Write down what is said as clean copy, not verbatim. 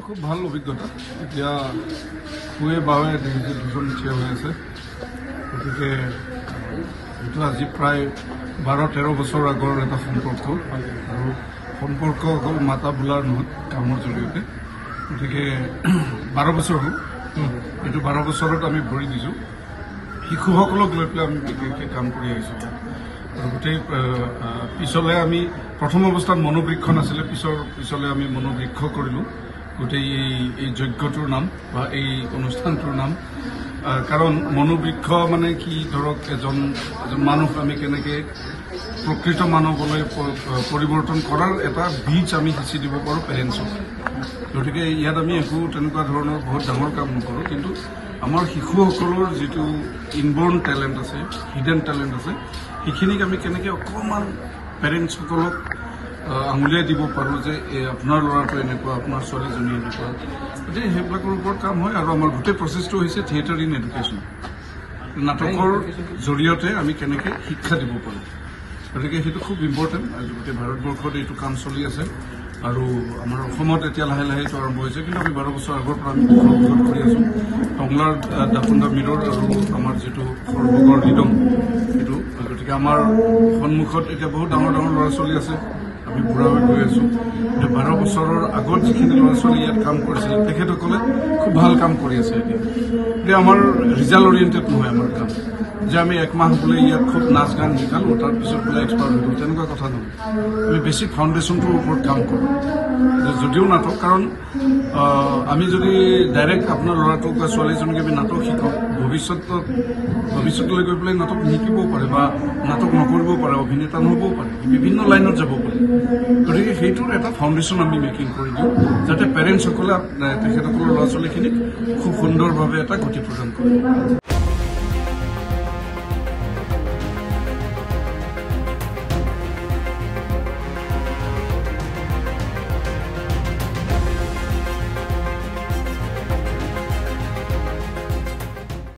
খুব ভাল অভিজ্ঞতা। এতিয়া খুৱে বাৱে ডিজিটেল দুজন থিয় হৈ আছে, গতিকে এইটো আজি প্ৰায় 12-13 বছৰ আগৰ এটা সম্পৰ্ক, আৰু সম্পৰ্ক অকল মাতা বোলাৰ নহয়, কামৰ জৰিয়তে। গতিকে 12 বছৰ হ'ল। এইটো 12 বছৰত আমি ভৰি দিছোঁ। শিশুসকলক লৈ পেলাই আমি বিশেষকৈ কাম কৰি আহিছোঁ, আৰু গোটেই পিছলৈ আমি প্ৰথম অৱস্থাত মনোবৃক্ষ নাছিলে, পিছলৈ আমি মনোবৃক্ষ কৰিলোঁ গোটেই এই যজ্ঞটোৰ নাম বা এই অনুষ্ঠানটোৰ নাম। কাৰণ মনোবৃক্ষ মানে কি, ধৰক এজন মানুহ আমি কেনেকৈ প্ৰকৃত মানৱলৈ পৰিৱৰ্তন কৰাৰ এটা বীজ আমি সিঁচি দিব পাৰোঁ পেৰেণ্টছক। গতিকে ইয়াত আমি একো তেনেকুৱা ধৰণৰ বহুত ডাঙৰ কাম নকৰোঁ, কিন্তু আমাৰ শিশুসকলৰ যিটো ইনবৰ্ণ টেলেণ্ট আছে, হিডেন টেলেণ্ট আছে, সেইখিনিক আমি কেনেকৈ অকণমান পেৰেণ্টছসকলক আঙুলিয়াই দিব পাৰোঁ যে আপোনাৰ ল'ৰাটো এনেকুৱা, আপোনাৰ ছোৱালীজনী এনেকুৱা। গতিকে সেইবিলাকৰ ওপৰত কাম হয়। আৰু আমাৰ গোটেই প্ৰচেছটো হৈছে থিয়েটাৰ ইন এডুকেশ্যন। নাটকৰ জৰিয়তে আমি কেনেকৈ শিক্ষা দিব পাৰোঁ, গতিকে সেইটো খুব ইম্পৰ্টেণ্ট। গোটেই ভাৰতবৰ্ষত এইটো কাম চলি আছে, আৰু আমাৰ অসমত এতিয়া লাহে লাহে এইটো আৰম্ভ হৈছে, কিন্তু আমি 12 বছৰ আগৰ পৰা আমি কৰি আছোঁ। টংলাৰ দাপুন্দা মিৰৰ আৰু আমাৰ যিটো সৰ্বগড় হৃদম, সেইটো। গতিকে আমাৰ সন্মুখত এতিয়া বহুত ডাঙৰ ডাঙৰ ল'ৰা ছোৱালী আছে, আমি বুঢ়া হৈ গৈ আছোঁ। কিন্তু 12 বছৰৰ আগত যিখিনি ল'ৰা ছোৱালী ইয়াত কাম কৰিছিল, তেখেতসকলে খুব ভাল কাম কৰি আছে এতিয়া। এতিয়া আমাৰ ৰিজাল্ট অৰিয়েণ্টেড নহয় আমাৰ কাম, যে আমি 1 মাহ বোলে ইয়াত খুব নাচ গান শিকালোঁ, তাৰপিছত বোলে এক্সপাৰ্ট হৈ গ'ল, তেনেকুৱা কথা নহয়। আমি বেছি ফাউণ্ডেশ্যনটোৰ ওপৰত কাম কৰোঁ, যদিও নাটক। কাৰণ আমি যদি ডাইৰেক্ট আপোনাৰ ল'ৰাটোক বা ছোৱালীজনীক আমি নাটক শিকাওঁ, ভৱিষ্যতলৈ গৈ পেলাই নাটক নিশিকিবও পাৰে বা নাটক নকৰিবও পাৰে, অভিনেতা নহ'বও পাৰে, বিভিন্ন লাইনত যাব পাৰে। গতিকে সেইটোৰ এটা ফাউণ্ডেশ্যন আমি মেকিং কৰি দিওঁ, যাতে পেৰেণ্টছসকলে তেখেতসকলৰ ল'ৰা ছোৱালীখিনিক খুব সুন্দৰভাৱে এটা গতি প্ৰদান কৰে।